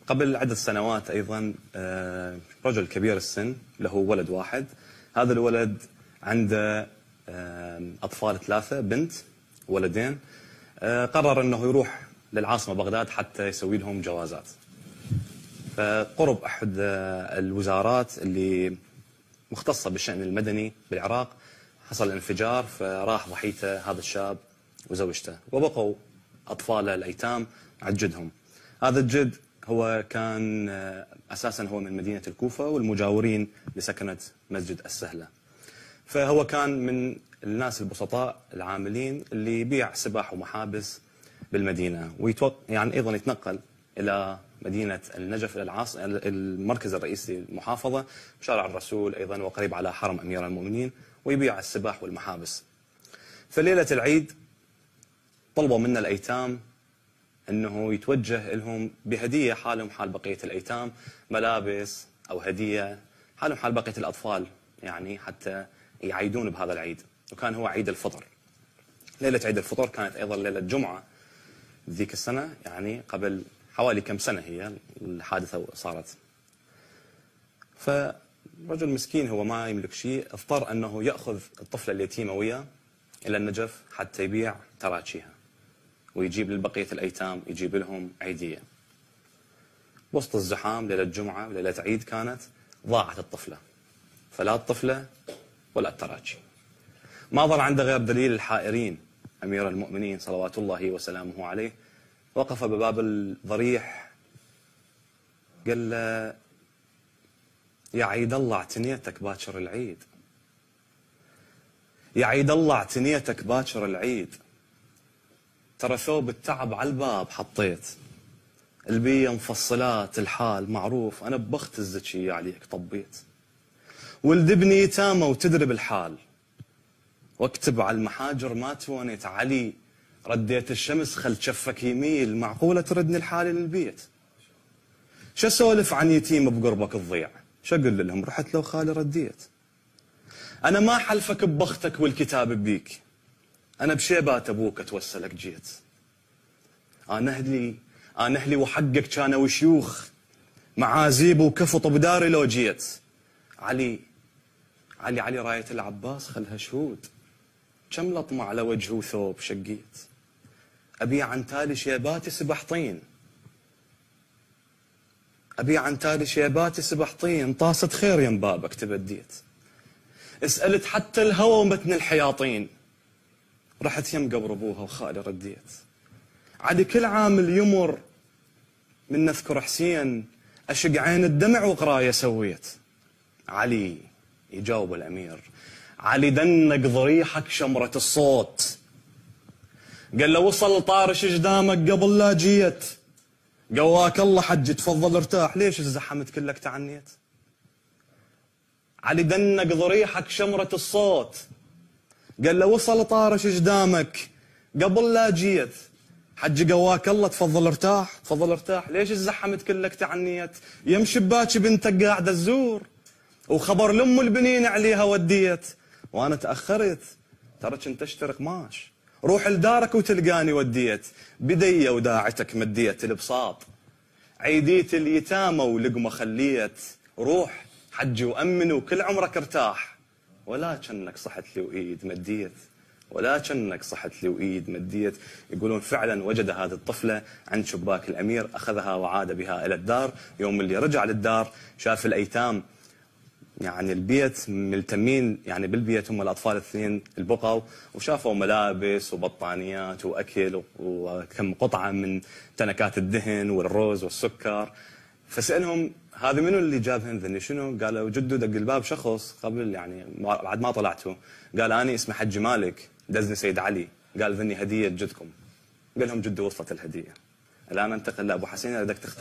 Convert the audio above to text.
قبل عدة سنوات أيضا رجل كبير السن له ولد واحد. هذا الولد عنده أطفال 3، بنت وولدين. قرر أنه يروح للعاصمة بغداد حتى يسوي لهم جوازات. فقرب أحد الوزارات اللي مختصة بالشأن المدني بالعراق حصل انفجار، فراح ضحيته هذا الشاب وزوجته، وبقوا أطفاله الأيتام عند جدهم. هذا الجد هو كان أساسا هو من مدينة الكوفة والمجاورين لسكنة مسجد السهلة. فهو كان من الناس البسطاء العاملين اللي يبيع سباح ومحابس بالمدينة، يعني أيضا يتنقل إلى مدينة النجف إلى المركز الرئيسي للمحافظة بشارع الرسول أيضا، وقريب على حرم أمير المؤمنين، ويبيع السباح والمحابس. فليلة العيد طلبوا منا الأيتام أنه يتوجه لهم بهدية حالهم حال بقية الأيتام، ملابس أو هدية حالهم حال بقية الأطفال، يعني حتى يعيدون بهذا العيد. وكان هو عيد الفطر. ليلة عيد الفطر كانت أيضا ليلة جمعة ذيك السنة، يعني قبل حوالي كم سنة هي الحادثة صارت. فرجل مسكين هو ما يملك شيء، اضطر أنه يأخذ الطفلة اليتيمة وياه إلى النجف حتى يبيع تراجيها ويجيب لبقية الأيتام، يجيب لهم عيدية. وسط الزحام ليلة جمعة وليلة عيد كانت، ضاعت الطفلة، فلا الطفلة ولا التراجي. ما ظل عنده غير دليل الحائرين أمير المؤمنين صلوات الله وسلامه عليه. وقف بباب الضريح قال له: يا عيد الله اعتنيتك باكر العيد، يا عيد الله اعتنيتك باكر العيد، ترى ثوب التعب على الباب حطيت، البية مفصلات الحال معروف، أنا ببخت الزكية عليك طبيت، ولد ابني يتامى وتدري بالحال، واكتب على المحاجر ما تونيت علي، رديت الشمس خل شفك يميل، معقولة تردني الحالي للبيت، شو سولف عن يتيم بقربك تضيع، شو اقول لهم رحت لو خالي رديت، أنا ما حلفك ببختك والكتاب بيك، أنا بشيبات أبوك أتوسلك جيت، أنا أهلي وحقك كانوا شيوخ، معازيب وكفط بداري لو جيت، علي راية العباس خلها شهود، كم لطمة على وجهه وثوب شقيت، أبيع عن تالي شيباتي سبح طين، أبيع عن تالي شيباتي سبح طين، طاسة خير يم بابك تبديت، اسألت حتى الهوى ومتن الحياطين، رحت يم قبر ابوها وخالي رديت، عاد كل عامل يمر من نذكر حسين، اشق عين الدمع وقرايه سويت، علي يجاوب الامير، علي دنق ضريحك شمرة الصوت، قال له وصل طارش قدامك قبل لا جيت، قواك الله حج تفضل ارتاح، ليش زحمت كلك تعنيت، علي دنق ضريحك شمرة الصوت، قال له وصل طارش قدامك قبل لا جيت، حج قواك الله تفضل ارتاح، ليش زحمت كلك تعنيت، يم شباك بنتك قاعدة تزور، وخبر لام البنين عليها وديت، وانا تأخرت ترى كنت اشترك ماش، روح لدارك وتلقاني وديت، بدية وداعتك مديت البساط، عيديت اليتامى ولقمة خليت، روح حجي وأمن وكل عمرك ارتاح، ولا كنك صحت لي وإيد مديت، ولا كنك صحت لي وإيد مديت. يقولون فعلا وجد هذه الطفلة عند شباك الأمير، أخذها وعاد بها إلى الدار. يوم اللي رجع للدار شاف الأيتام يعني البيت ملتمين، يعني بالبيت هم الأطفال الاثنين البقوا، وشافوا ملابس وبطانيات وأكل وكم قطعة من تنكات الدهن والرز والسكر. فسألهم هذا منو اللي جابهن ذني شنو؟ قالوا جدو دق الباب شخص قبل يعني بعد ما طلعتوا، قال أنا اسمي حج مالك دزني سيد علي، قال ذني هدية جدكم. قال لهم جدو وصلت الهدية. الآن انتقل لأبو حسين، بدك تختار